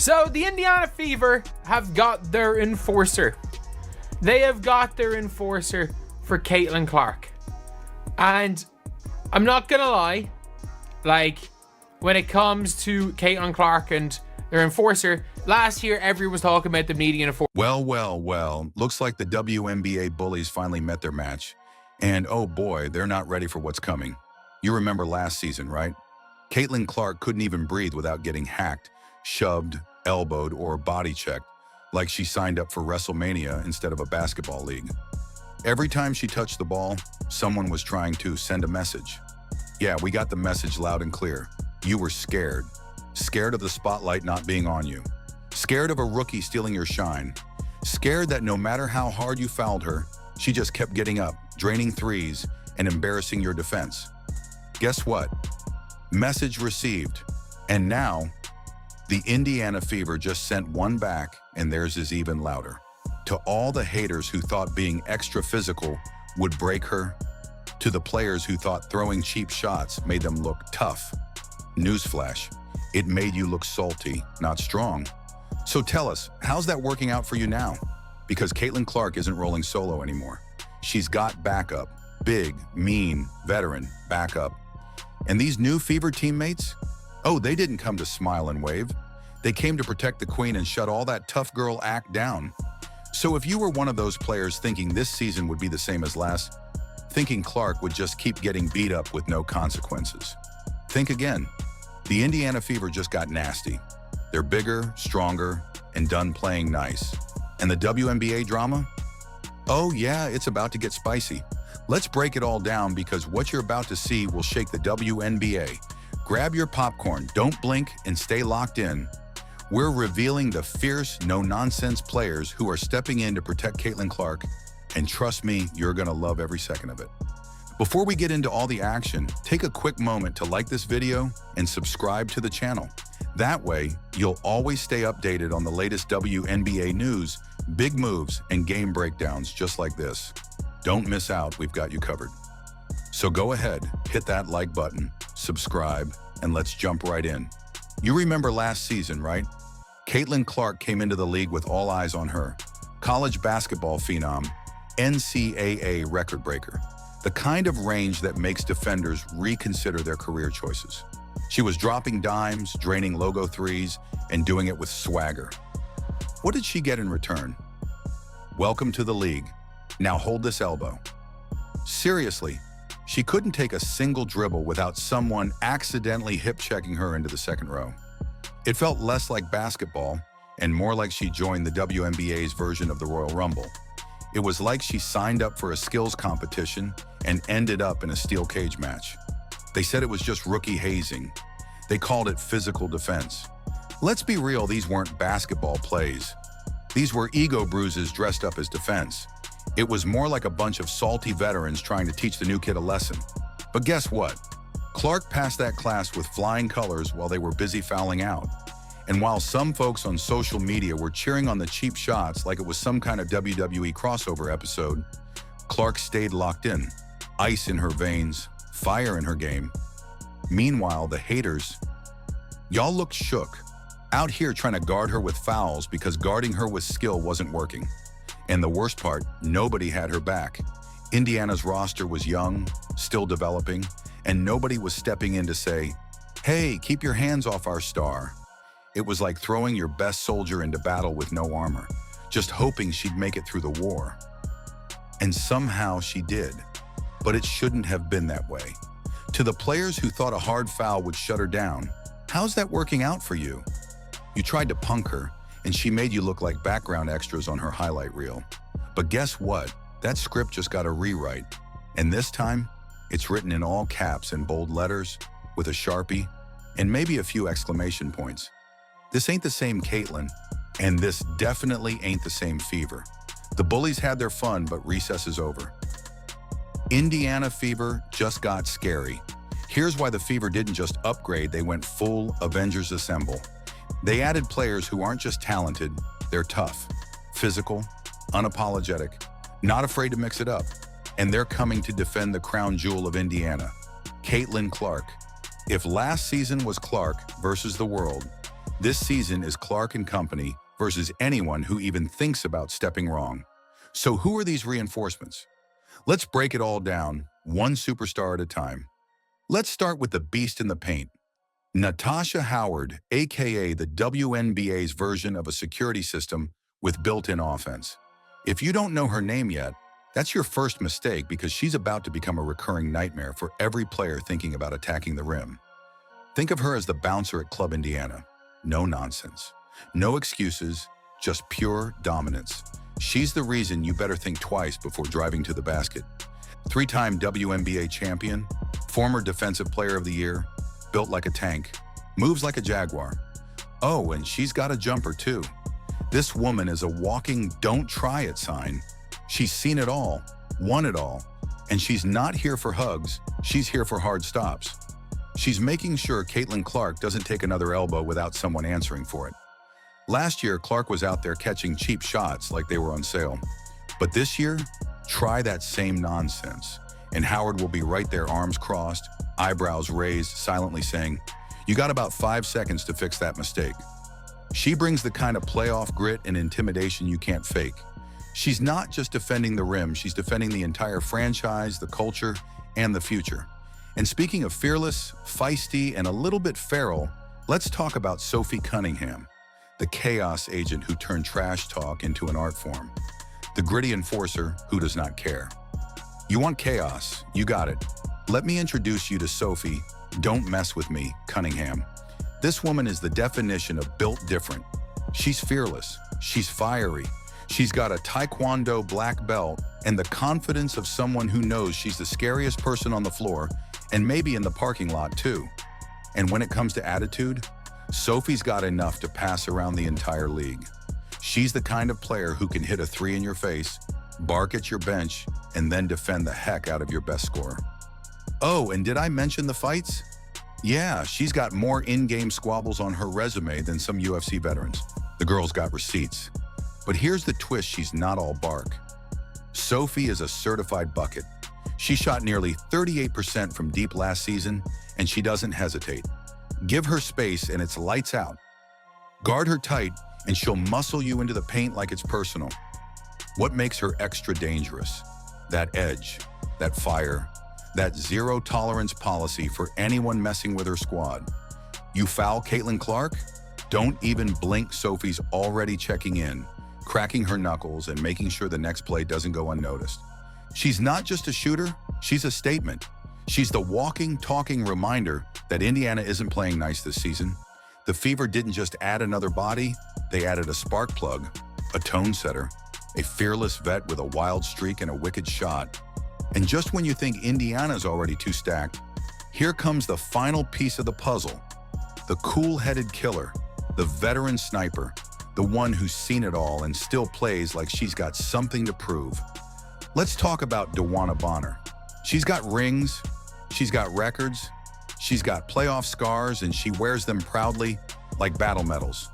So the Indiana Fever have got their enforcer. They have got their enforcer for Caitlin Clark. And I'm not gonna lie, like, when it comes to Caitlin Clark and their enforcer, last year everyone was talking about them needing an enforcer. Well, looks like the WNBA bullies finally met their match. And oh boy, they're not ready for what's coming. You remember last season, right? Caitlin Clark couldn't even breathe without getting hacked, shoved, elbowed, or body checked, like she signed up for WrestleMania instead of a basketball league. Every time she touched the ball, someone was trying to send a message. Yeah, we got the message loud and clear. You were scared. Scared of the spotlight not being on you. Scared of a rookie stealing your shine. Scared that no matter how hard you fouled her, she just kept getting up, draining threes, and embarrassing your defense. Guess what? Message received. And now, the Indiana Fever just sent one back, and theirs is even louder. To all the haters who thought being extra physical would break her, to the players who thought throwing cheap shots made them look tough. Newsflash, it made you look salty, not strong. So tell us, how's that working out for you now? Because Caitlin Clark isn't rolling solo anymore. She's got backup, big, mean, veteran backup. And these new Fever teammates? Oh, they didn't come to smile and wave. They came to protect the queen and shut all that tough girl act down. So if you were one of those players thinking this season would be the same as last, thinking Clark would just keep getting beat up with no consequences, think again. The Indiana Fever just got nasty. They're bigger, stronger, and done playing nice. And the WNBA drama? Oh yeah, it's about to get spicy. Let's break it all down because what you're about to see will shake the WNBA. Grab your popcorn, don't blink, and stay locked in. We're revealing the fierce, no-nonsense players who are stepping in to protect Caitlin Clark, and trust me, you're gonna love every second of it. Before we get into all the action, take a quick moment to like this video and subscribe to the channel. That way, you'll always stay updated on the latest WNBA news, big moves, and game breakdowns just like this. Don't miss out, we've got you covered. So go ahead, hit that like button, subscribe, and let's jump right in. You remember last season, right? Caitlin Clark came into the league with all eyes on her. College basketball phenom, NCAA record breaker. The kind of range that makes defenders reconsider their career choices. She was dropping dimes, draining logo threes, and doing it with swagger. What did she get in return? Welcome to the league. Now hold this elbow. Seriously, she couldn't take a single dribble without someone accidentally hip-checking her into the second row. It felt less like basketball and more like she joined the WNBA's version of the Royal Rumble. It was like she signed up for a skills competition and ended up in a steel cage match. They said it was just rookie hazing. They called it physical defense. Let's be real, these weren't basketball plays. These were ego bruises dressed up as defense. It was more like a bunch of salty veterans trying to teach the new kid a lesson. But guess what? Clark passed that class with flying colors while they were busy fouling out. And while some folks on social media were cheering on the cheap shots like it was some kind of WWE crossover episode, Clark stayed locked in, ice in her veins, fire in her game. Meanwhile, the haters, y'all looked shook, out here trying to guard her with fouls because guarding her with skill wasn't working. And the worst part, nobody had her back. Indiana's roster was young, still developing, and nobody was stepping in to say, hey, keep your hands off our star. It was like throwing your best soldier into battle with no armor, just hoping she'd make it through the war. And somehow she did, but it shouldn't have been that way. To the players who thought a hard foul would shut her down, how's that working out for you? You tried to punk her, and she made you look like background extras on her highlight reel. But guess what? That script just got a rewrite. And this time, it's written in all caps in bold letters, with a Sharpie, and maybe a few exclamation points. This ain't the same Caitlin, and this definitely ain't the same Fever. The bullies had their fun, but recess is over. Indiana Fever just got scary. Here's why the Fever didn't just upgrade, they went full Avengers Assemble. They added players who aren't just talented, they're tough, physical, unapologetic, not afraid to mix it up. And they're coming to defend the crown jewel of Indiana, Caitlin Clark. If last season was Clark versus the world, This season is Clark and company versus anyone who even thinks about stepping wrong. So who are these reinforcements? Let's break it all down, one superstar at a time. Let's start with the beast in the paint. Natasha Howard, aka the WNBA's version of a security system with built-in offense. If you don't know her name yet, that's your first mistake because she's about to become a recurring nightmare for every player thinking about attacking the rim. Think of her as the bouncer at Club Indiana. No nonsense. No excuses, just pure dominance. She's the reason you better think twice before driving to the basket. Three-time WNBA champion, former Defensive Player of the Year, built like a tank, moves like a jaguar. Oh, and she's got a jumper too. This woman is a walking don't try it sign. She's seen it all, won it all, and she's not here for hugs, she's here for hard stops. She's making sure Caitlin Clark doesn't take another elbow without someone answering for it. Last year, Clark was out there catching cheap shots like they were on sale. But this year, try that same nonsense. And Howard will be right there, arms crossed, eyebrows raised, silently saying, "You got about 5 seconds to fix that mistake." She brings the kind of playoff grit and intimidation you can't fake. She's not just defending the rim, she's defending the entire franchise, the culture, and the future. And speaking of fearless, feisty, and a little bit feral, let's talk about Sophie Cunningham, the chaos agent who turned trash talk into an art form, the gritty enforcer who does not care. You want chaos, you got it. Let me introduce you to Sophie, don't mess with me, Cunningham. This woman is the definition of built different. She's fearless, she's fiery, she's got a Taekwondo black belt and the confidence of someone who knows she's the scariest person on the floor and maybe in the parking lot too. And when it comes to attitude, Sophie's got enough to pass around the entire league. She's the kind of player who can hit a 3 in your face, bark at your bench, and then defend the heck out of your best scorer. Oh, and did I mention the fights? Yeah, she's got more in-game squabbles on her resume than some UFC veterans. The girl's got receipts. But here's the twist, she's not all bark. Sophie is a certified bucket. She shot nearly 38% from deep last season, and she doesn't hesitate. Give her space and it's lights out. Guard her tight and she'll muscle you into the paint like it's personal. What makes her extra dangerous? That edge, that fire, that zero tolerance policy for anyone messing with her squad. You foul Caitlin Clark? Don't even blink. Sophie's already checking in, cracking her knuckles and making sure the next play doesn't go unnoticed. She's not just a shooter, she's a statement. She's the walking, talking reminder that Indiana isn't playing nice this season. The Fever didn't just add another body, they added a spark plug, a tone setter, a fearless vet with a wild streak and a wicked shot. And just when you think Indiana's already too stacked, here comes the final piece of the puzzle. The cool-headed killer, the veteran sniper, the one who's seen it all and still plays like she's got something to prove. Let's talk about DeWanna Bonner. She's got rings, she's got records, she's got playoff scars, and she wears them proudly like battle medals.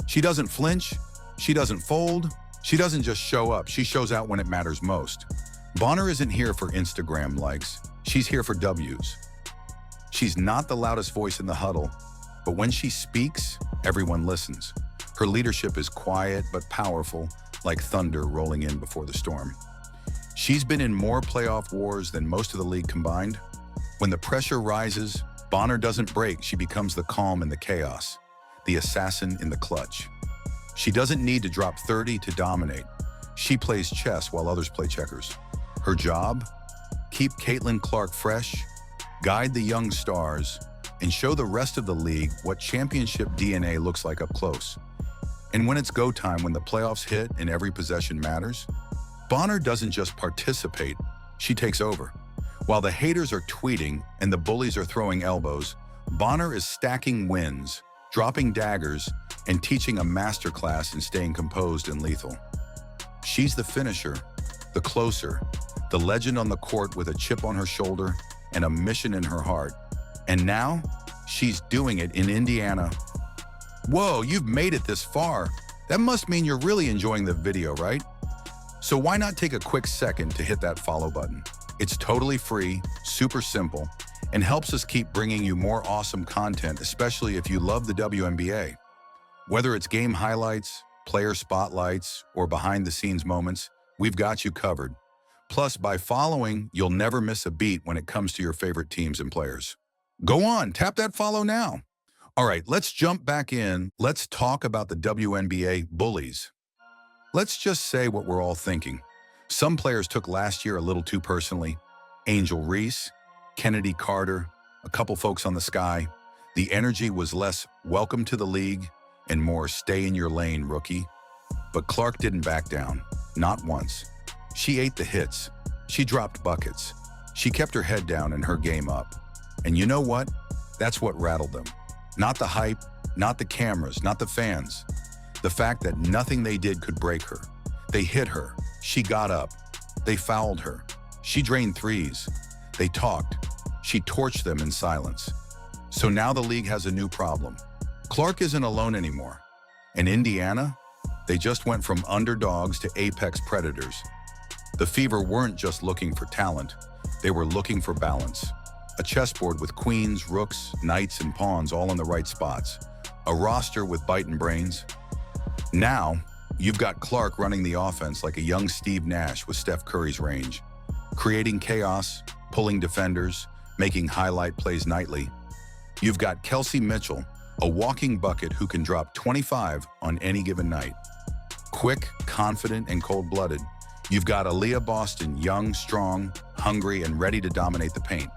She doesn't flinch, she doesn't fold, she doesn't just show up, she shows out when it matters most. Bonner isn't here for Instagram likes, she's here for W's. She's not the loudest voice in the huddle, but when she speaks, everyone listens. Her leadership is quiet but powerful, like thunder rolling in before the storm. She's been in more playoff wars than most of the league combined. When the pressure rises, Bonner doesn't break, she becomes the calm in the chaos, the assassin in the clutch. She doesn't need to drop 30 to dominate. She plays chess while others play checkers. Her job? Keep Caitlin Clark fresh, guide the young stars, and show the rest of the league what championship DNA looks like up close. And when it's go time, when the playoffs hit and every possession matters, Bonner doesn't just participate, she takes over. While the haters are tweeting and the bullies are throwing elbows, Bonner is stacking wins, dropping daggers, and teaching a masterclass in staying composed and lethal. She's the finisher, the closer, the legend on the court with a chip on her shoulder and a mission in her heart. And now, she's doing it in Indiana. Whoa, you've made it this far. That must mean you're really enjoying the video, right? So why not take a quick second to hit that follow button? It's totally free, super simple, and helps us keep bringing you more awesome content, especially if you love the WNBA. Whether it's game highlights, player spotlights, or behind-the-scenes moments, we've got you covered. Plus, by following, you'll never miss a beat when it comes to your favorite teams and players. Go on, tap that follow now. All right, let's jump back in. Let's talk about the WNBA bullies. Let's just say what we're all thinking. Some players took last year a little too personally. Angel Reese, Kennedy Carter, a couple folks on the Sky. The energy was less welcome to the league and more stay in your lane, rookie. But Clark didn't back down, not once. She ate the hits. She dropped buckets. She kept her head down and her game up. And you know what? That's what rattled them. Not the hype, not the cameras, not the fans. The fact that nothing they did could break her. They hit her. She got up. They fouled her. She drained threes. They talked. She torched them in silence. So now the league has a new problem. Clark isn't alone anymore. And Indiana? They just went from underdogs to apex predators. The Fever weren't just looking for talent. They were looking for balance. A chessboard with queens, rooks, knights, and pawns all in the right spots. A roster with biting brains. Now, you've got Clark running the offense like a young Steve Nash with Steph Curry's range. Creating chaos, pulling defenders, making highlight plays nightly. You've got Kelsey Mitchell, a walking bucket who can drop 25 on any given night. Quick, confident, and cold-blooded. You've got Aaliyah Boston, young, strong, hungry, and ready to dominate the paint.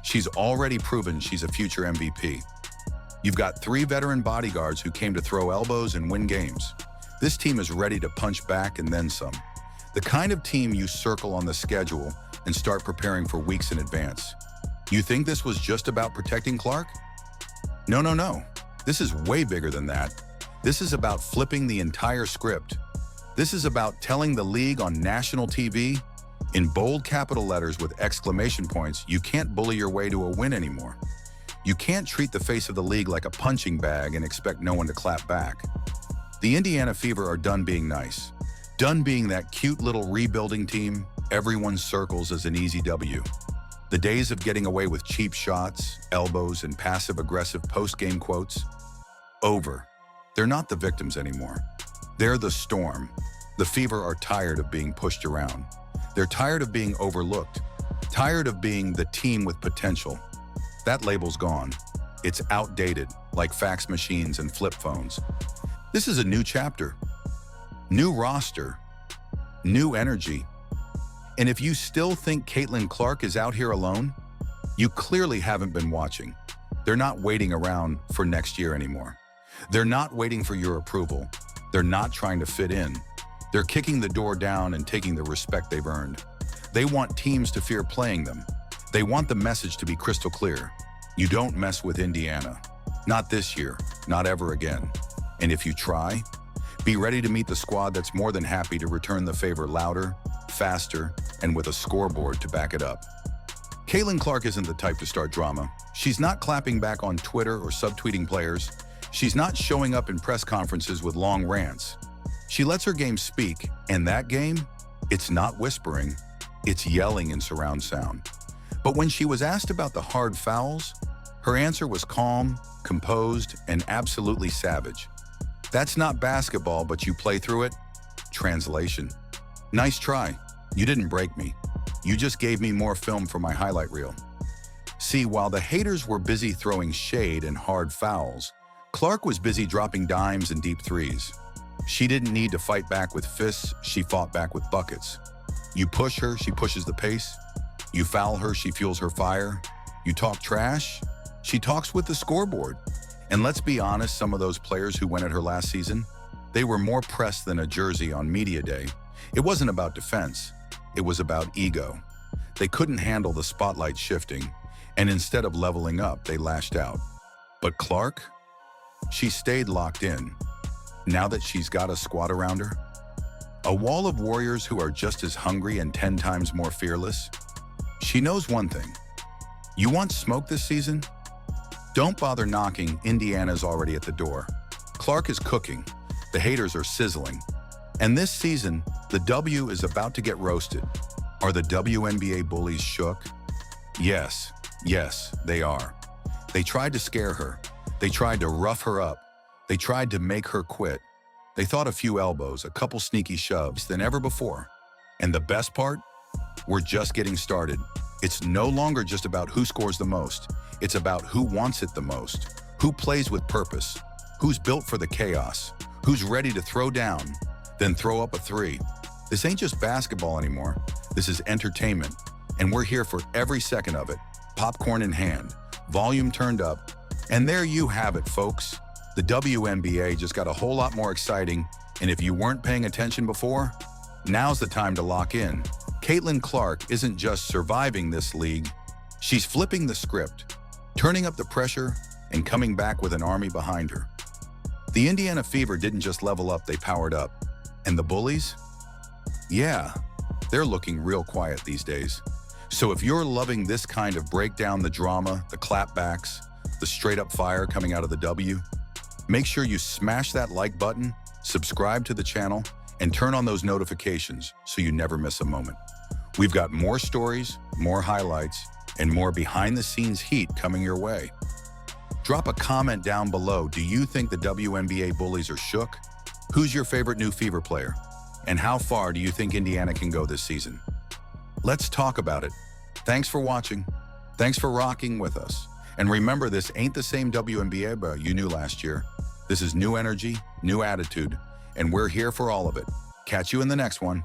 She's already proven she's a future MVP. You've got 3 veteran bodyguards who came to throw elbows and win games. This team is ready to punch back and then some. The kind of team you circle on the schedule and start preparing for weeks in advance. You think this was just about protecting Clark? No, no, no. This is way bigger than that. This is about flipping the entire script. This is about telling the league on national TV, in bold capital letters with exclamation points, you can't bully your way to a win anymore. You can't treat the face of the league like a punching bag and expect no one to clap back. The Indiana Fever are done being nice. Done being that cute little rebuilding team everyone circles as an easy W. The days of getting away with cheap shots, elbows, and passive-aggressive post-game quotes? Over. They're not the victims anymore. They're the storm. The Fever are tired of being pushed around. They're tired of being overlooked. Tired of being the team with potential. That label's gone. It's outdated, like fax machines and flip phones. This is a new chapter. New roster. New energy. And if you still think Caitlin Clark is out here alone, you clearly haven't been watching. They're not waiting around for next year anymore. They're not waiting for your approval. They're not trying to fit in. They're kicking the door down and taking the respect they've earned. They want teams to fear playing them. They want the message to be crystal clear. You don't mess with Indiana. Not this year, not ever again. And if you try, be ready to meet the squad that's more than happy to return the favor louder, faster, and with a scoreboard to back it up. Caitlin Clark isn't the type to start drama. She's not clapping back on Twitter or subtweeting players. She's not showing up in press conferences with long rants. She lets her game speak, and that game, it's not whispering, it's yelling in surround sound. But when she was asked about the hard fouls, her answer was calm, composed, and absolutely savage. That's not basketball, but you play through it. Translation. Nice try. You didn't break me. You just gave me more film for my highlight reel. See, while the haters were busy throwing shade and hard fouls, Clark was busy dropping dimes and deep threes. She didn't need to fight back with fists, she fought back with buckets. You push her, she pushes the pace. You foul her, she fuels her fire. You talk trash, she talks with the scoreboard. And let's be honest, some of those players who went at her last season, they were more pressed than a jersey on media day. It wasn't about defense, it was about ego. They couldn't handle the spotlight shifting, and instead of leveling up, they lashed out. But Clark? She stayed locked in. Now that she's got a squad around her, a wall of warriors who are just as hungry and 10 times more fearless, she knows one thing. You want smoke this season? Don't bother knocking, Indiana's already at the door. Clark is cooking, the haters are sizzling. And this season, the W is about to get roasted. Are the WNBA bullies shook? Yes, they are. They tried to scare her. They tried to rough her up. They tried to make her quit. They thought a few elbows, a couple sneaky shoves than ever before. And the best part? We're just getting started. It's no longer just about who scores the most. It's about who wants it the most, who plays with purpose, who's built for the chaos, who's ready to throw down, then throw up a three. This ain't just basketball anymore. This is entertainment, and we're here for every second of it. Popcorn in hand, volume turned up, and there you have it, folks. The WNBA just got a whole lot more exciting, and if you weren't paying attention before, now's the time to lock in. Caitlin Clark isn't just surviving this league, she's flipping the script, turning up the pressure, and coming back with an army behind her. The Indiana Fever didn't just level up, they powered up. And the Bullies? Yeah, they're looking real quiet these days. So if you're loving this kind of breakdown, the drama, the clapbacks, the straight-up fire coming out of the W, make sure you smash that like button, subscribe to the channel, and turn on those notifications so you never miss a moment. We've got more stories, more highlights, and more behind-the-scenes heat coming your way. Drop a comment down below. Do you think the WNBA Bullies are shook? Who's your favorite new Fever player? And how far do you think Indiana can go this season? Let's talk about it. Thanks for watching. Thanks for rocking with us. And remember, this ain't the same WNBA you knew last year. This is new energy, new attitude, and we're here for all of it. Catch you in the next one.